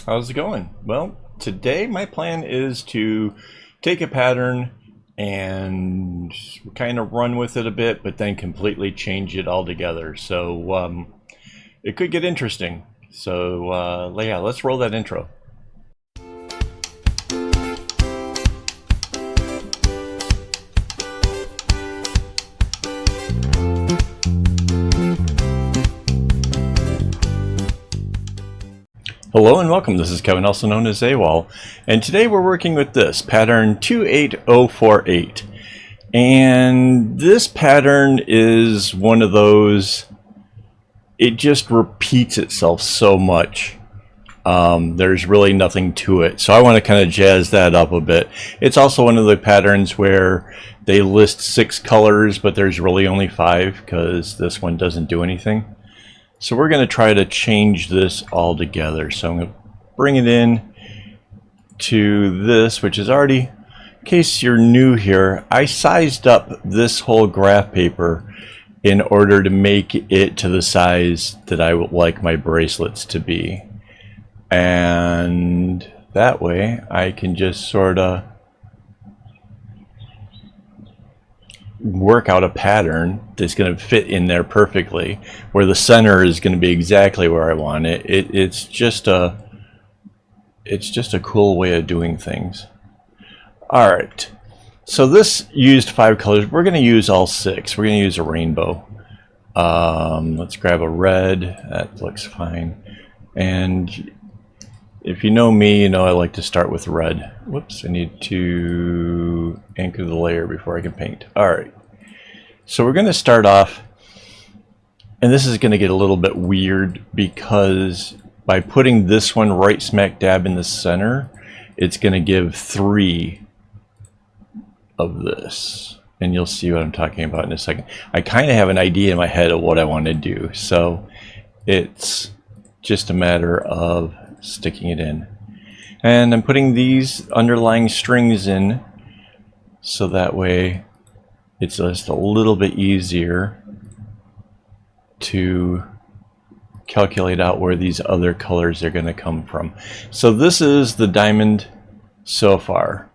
How's it going? Well, today my plan is to take a pattern and kind of run with it a bit, but then completely change it altogether. So it could get interesting. So yeah, let's roll that intro. Hello and welcome, this is Kevin, also known as AKAAWOL, and today we're working with this pattern 28048. And this pattern is one of those, it just repeats itself so much. There's really nothing to it, so I want to kind of jazz that up a bit. It's also one of the patterns where they list 6 colors, but there's really only 5 because this one doesn't do anything. So we're going to try to change this all together. So I'm going to bring it in to this, which is already, in case you're new here, I sized up this whole graph paper in order to make it to the size that I would like my bracelets to be. And that way I can just sort of work out a pattern that's going to fit in there perfectly, where the center is going to be exactly where I want it. It's just a cool way of doing things. All right, so this used 5 colors. We're going to use all 6. We're going to use a rainbow. Let's grab a red. That looks fine. And if you know me, you know I like to start with red. Whoops, I need to anchor the layer before I can paint. Alright, so we're going to start off, and this is going to get a little bit weird because by putting this one right smack dab in the center, it's going to give 3 of this. And you'll see what I'm talking about in a second. I kind of have an idea in my head of what I want to do, so it's just a matter of sticking it in. And I'm putting these underlying strings in so that way it's just a little bit easier to calculate out where these other colors are going to come from. So this is the diamond so far.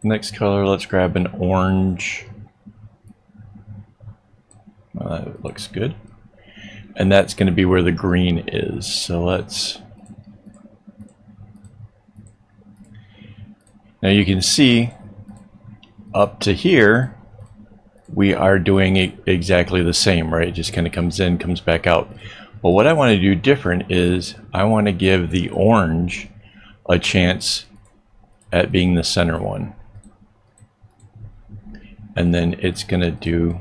Next color, let's grab an orange. Well, that looks good. And that's going to be where the green is. So let's... Now you can see up to here, we are doing exactly the same, right? It just kind of comes in, comes back out. But what I want to do different is I want to give the orange a chance at being the center one. And then it's going to do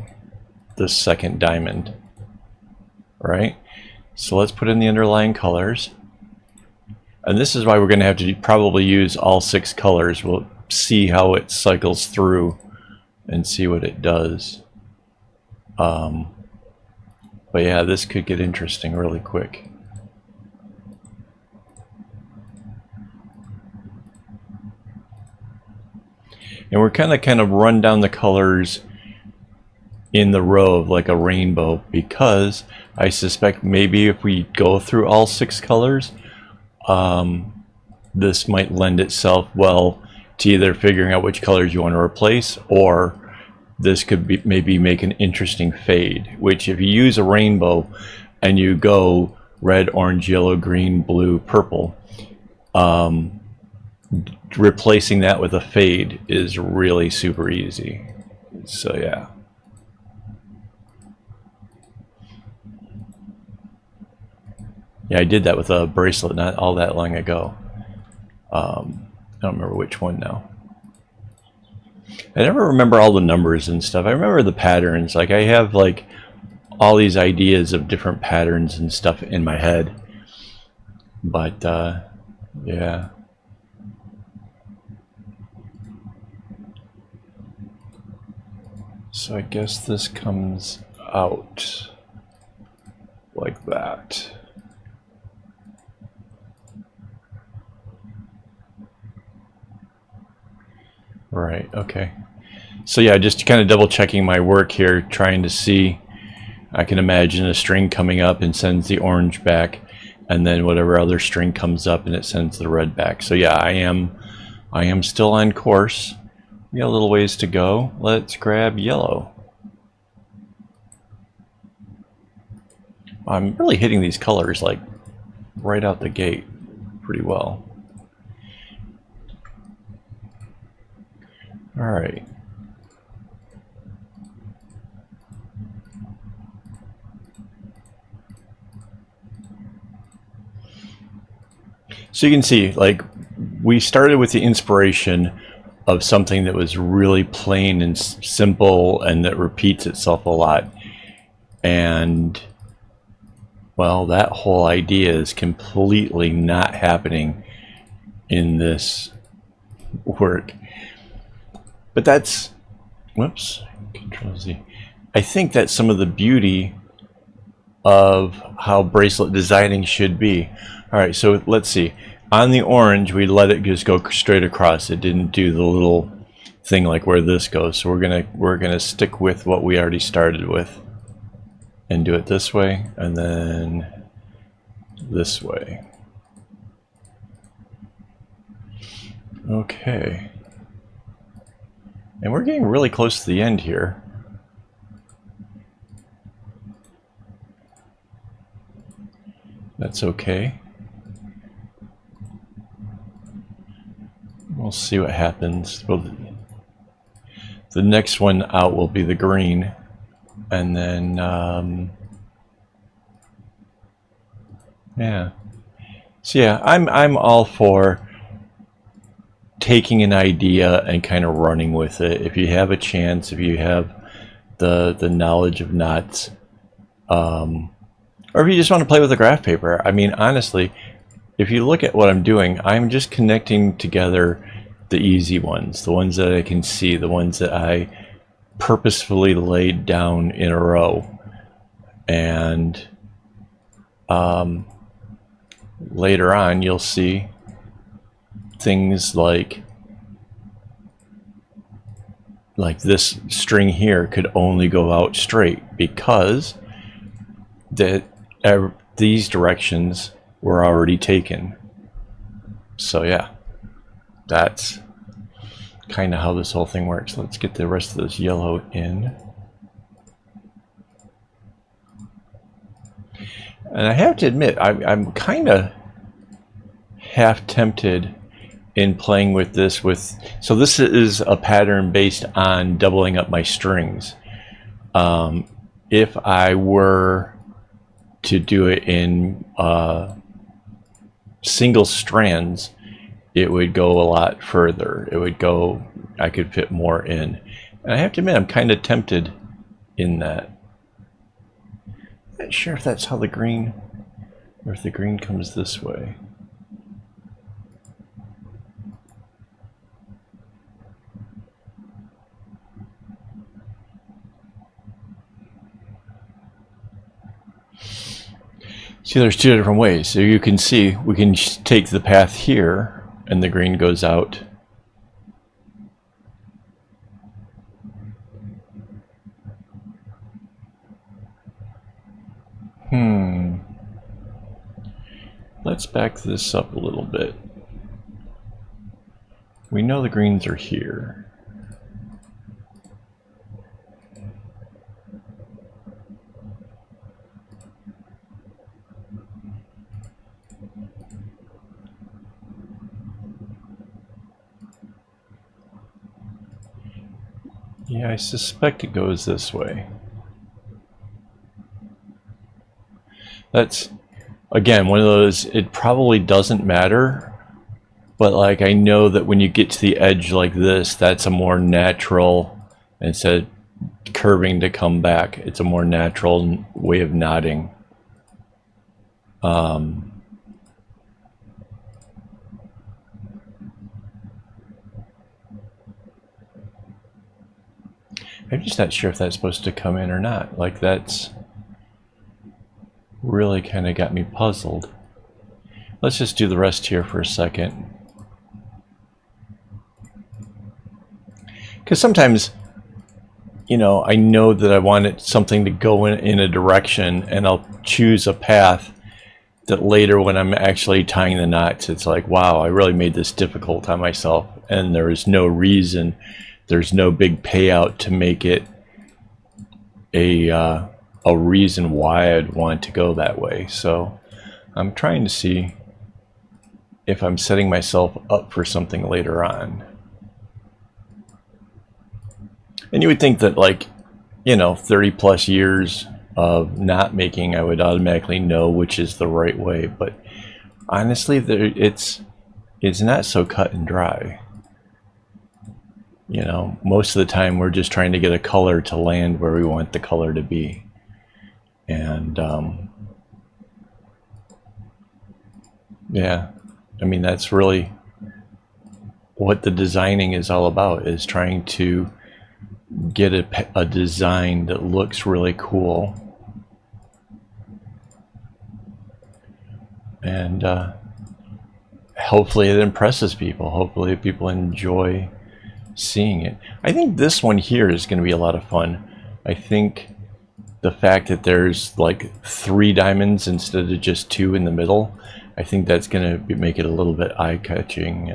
the second diamond. Right, so let's put in the underlying colors, and this is why we're going to have to probably use all 6 colors. We'll see how it cycles through and see what it does. But yeah, this could get interesting really quick. And we're kind of run down the colors in the row of like a rainbow, because I suspect maybe if we go through all 6 colors, this might lend itself well to either figuring out which colors you want to replace, or this could be maybe make an interesting fade, which if you use a rainbow and you go red, orange, yellow, green, blue, purple, replacing that with a fade is really super easy. So yeah. Yeah, I did that with a bracelet not all that long ago. I don't remember which one now. I never remember all the numbers and stuff. I remember the patterns. Like I have like all these ideas of different patterns and stuff in my head. But yeah. So I guess this comes out like that. Right, okay. So yeah, just kind of double checking my work here, trying to see. I can imagine a string coming up and sends the orange back. and then whatever other string comes up and it sends the red back. So yeah, I am still on course. We got a little ways to go. Let's grab yellow. I'm really hitting these colors like right out the gate pretty well. All right. So you can see, like, we started with the inspiration of something that was really plain and simple and that repeats itself a lot. And, well, that whole idea is completely not happening in this work. But that's, whoops, Control Z. I think that's some of the beauty of how bracelet designing should be. All right, so let's see. On the orange, we let it just go straight across. It didn't do the little thing like where this goes. So we're gonna stick with what we already started with and do it this way and then this way. Okay. And we're getting really close to the end here. That's okay. We'll see what happens. Well, the next one out will be the green, and then yeah. So yeah, I'm all for taking an idea and kind of running with it. If you have a chance, if you have the knowledge of knots, or if you just want to play with the graph paper. I mean, honestly, if you look at what I'm doing, I'm just connecting together the easy ones, the ones that I can see, the ones that I purposefully laid down in a row. And later on, you'll see things like this string here could only go out straight because these directions were already taken. So yeah, that's kind of how this whole thing works. Let's get the rest of this yellow in. And I have to admit, I'm kind of half tempted in playing with this so this is a pattern based on doubling up my strings. If I were to do it in single strands, it would go a lot further. It would go, I could fit more in. And I have to admit, I'm kind of tempted in that. Not sure if that's how the green, or if the green comes this way. See, there's two different ways. So you can see, we can take the path here, and the green goes out. Let's back this up a little bit. We know the greens are here. Yeah, I suspect it goes this way. That's, again, one of those, it probably doesn't matter, but like I know that when you get to the edge like this, that's a more natural, instead of curving to come back, it's a more natural way of knotting. I'm just not sure if that's supposed to come in or not. Like, that's really kind of got me puzzled. Let's just do the rest here for a second. Because sometimes, you know, I know that I want something to go in a direction, and I'll choose a path that later when I'm actually tying the knots, it's like, wow, I really made this difficult on myself, and there is no reason, there's no big payout to make it a reason why I'd want to go that way. So I'm trying to see if I'm setting myself up for something later on. And you would think that, like, you know, 30 plus years of knot making, I would automatically know which is the right way, but honestly, it's not so cut and dry. You know, most of the time we're just trying to get a color to land where we want the color to be. And yeah, I mean, that's really what the designing is all about, is trying to get a design that looks really cool. And hopefully it impresses people. Hopefully people enjoy seeing it. I think this one here is going to be a lot of fun. I think the fact that there's like 3 diamonds instead of just 2 in the middle, I think that's going to make it a little bit eye-catching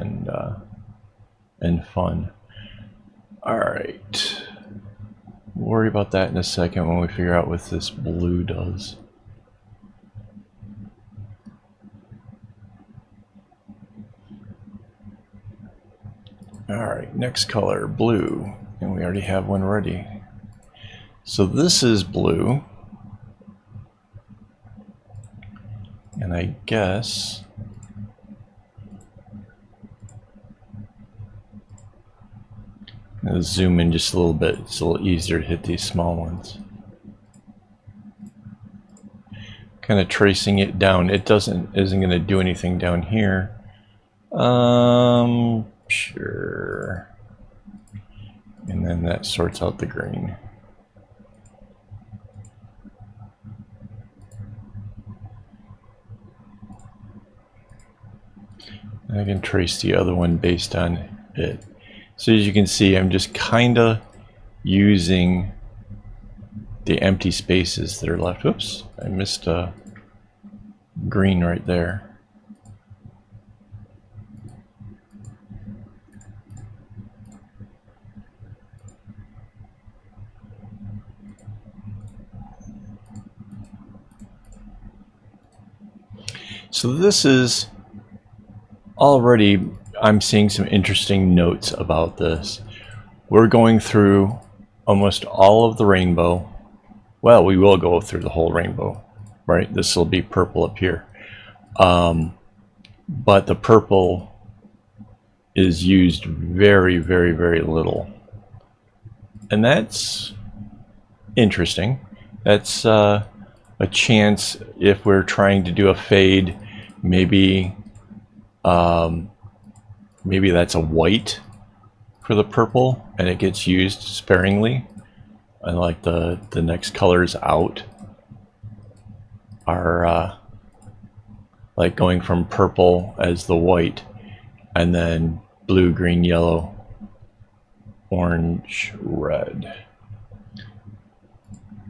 and fun. All right. We'll worry about that in a second when we figure out what this blue does. Alright, next color, blue. And we already have one ready. So this is blue. And I guess I'll zoom in just a little bit. It's a little easier to hit these small ones. Kind of tracing it down. It isn't going to do anything down here. Sure. And then that sorts out the green. And I can trace the other one based on it. So as you can see, I'm just kind of using the empty spaces that are left. Oops, I missed a green right there. So this is already, I'm seeing some interesting notes about this. We're going through almost all of the rainbow. Well, we will go through the whole rainbow, right? This will be purple up here. But the purple is used very, very, very little. And that's interesting. That's a chance if we're trying to do a fade, maybe maybe that's a white for the purple and it gets used sparingly, and like the next colors out are like going from purple as the white, and then blue, green, yellow, orange, red.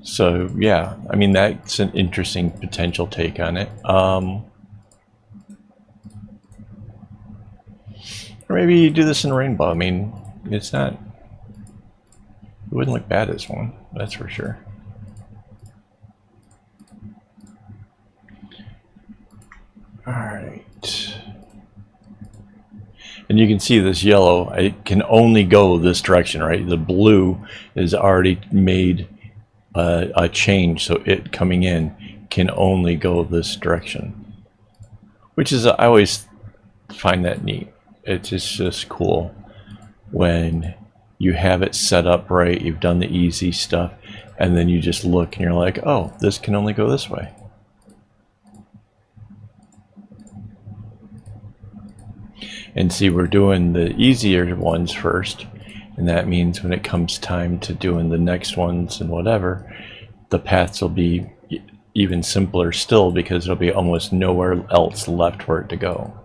So yeah, I mean, that's an interesting potential take on it. Or maybe you do this in rainbow. I mean, it's not, it wouldn't look bad as one, that's for sure. All right. And you can see this yellow, it can only go this direction, right? The blue is already made a change, so it coming in can only go this direction, which is, I always find that neat. It's just cool when you have it set up right, you've done the easy stuff, and then you just look and you're like, oh, this can only go this way. And see, we're doing the easier ones first, and that means when it comes time to doing the next ones and whatever, the paths will be even simpler still, because there'll be almost nowhere else left for it to go.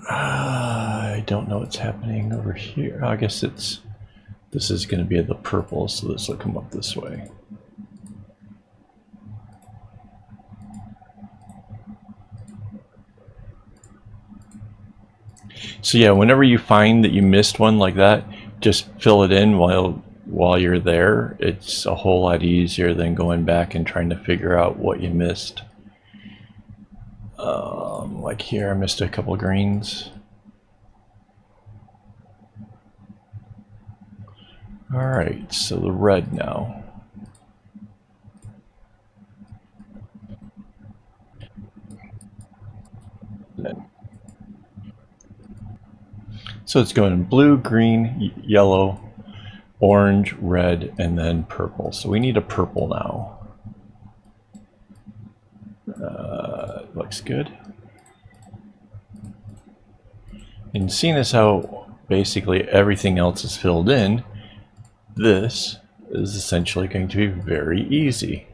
I don't know what's happening over here. I guess this is going to be the purple, so this will come up this way. So yeah, whenever you find that you missed one like that, just fill it in while you're there. It's a whole lot easier than going back and trying to figure out what you missed. Like here, I missed a couple greens. All right, so the red now. So it's going blue, green, yellow, orange, red, and then purple. So we need a purple now. Looks good. And seeing as how basically everything else is filled in, this is essentially going to be very easy.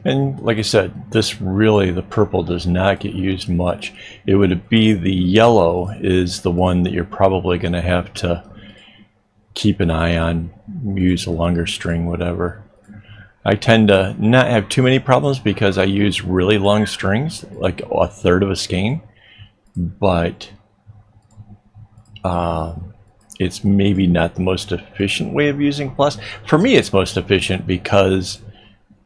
And like I said, this really, the purple does not get used much. It would be the yellow is the one that you're probably going to have to keep an eye on, use a longer string, whatever. I tend to not have too many problems because I use really long strings, like a third of a skein, but it's maybe not the most efficient way of using plus. For me, it's most efficient because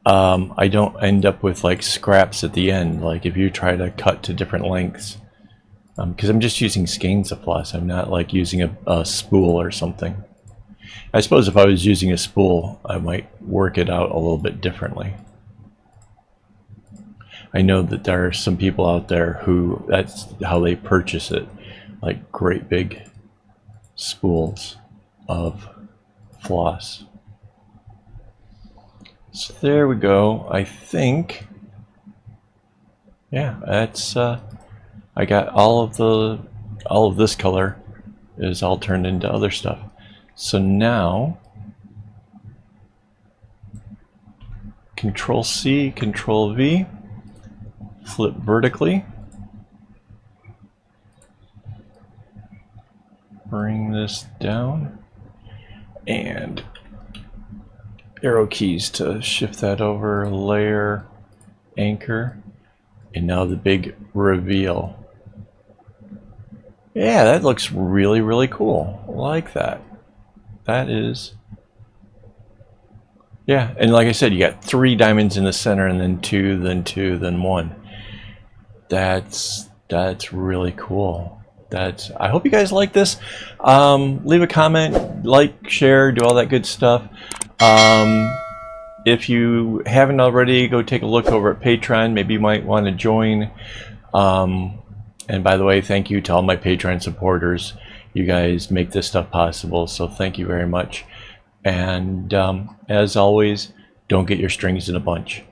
I don't end up with like scraps at the end, like if you try to cut to different lengths, because I'm just using skeins of plus. I'm not like using a spool or something. I suppose if I was using a spool, I might work it out a little bit differently. I know that there are some people out there who that's how they purchase it, like great big spools of floss. So there we go. I think, yeah, that's I got all of this color is all turned into other stuff. So now Control C, Control V, flip vertically, bring this down, and arrow keys to shift that over, layer, anchor, and now the big reveal. Yeah, that looks really, really cool. I like that. That is, yeah, and like I said, you got 3 diamonds in the center, and then 2, then 2, then 1. That's really cool. I hope you guys like this. Leave a comment, like, share, do all that good stuff. If you haven't already, go take a look over at Patreon. Maybe you might want to join. And by the way, thank you to all my Patreon supporters. You guys make this stuff possible, so thank you very much. And as always, don't get your strings in a bunch.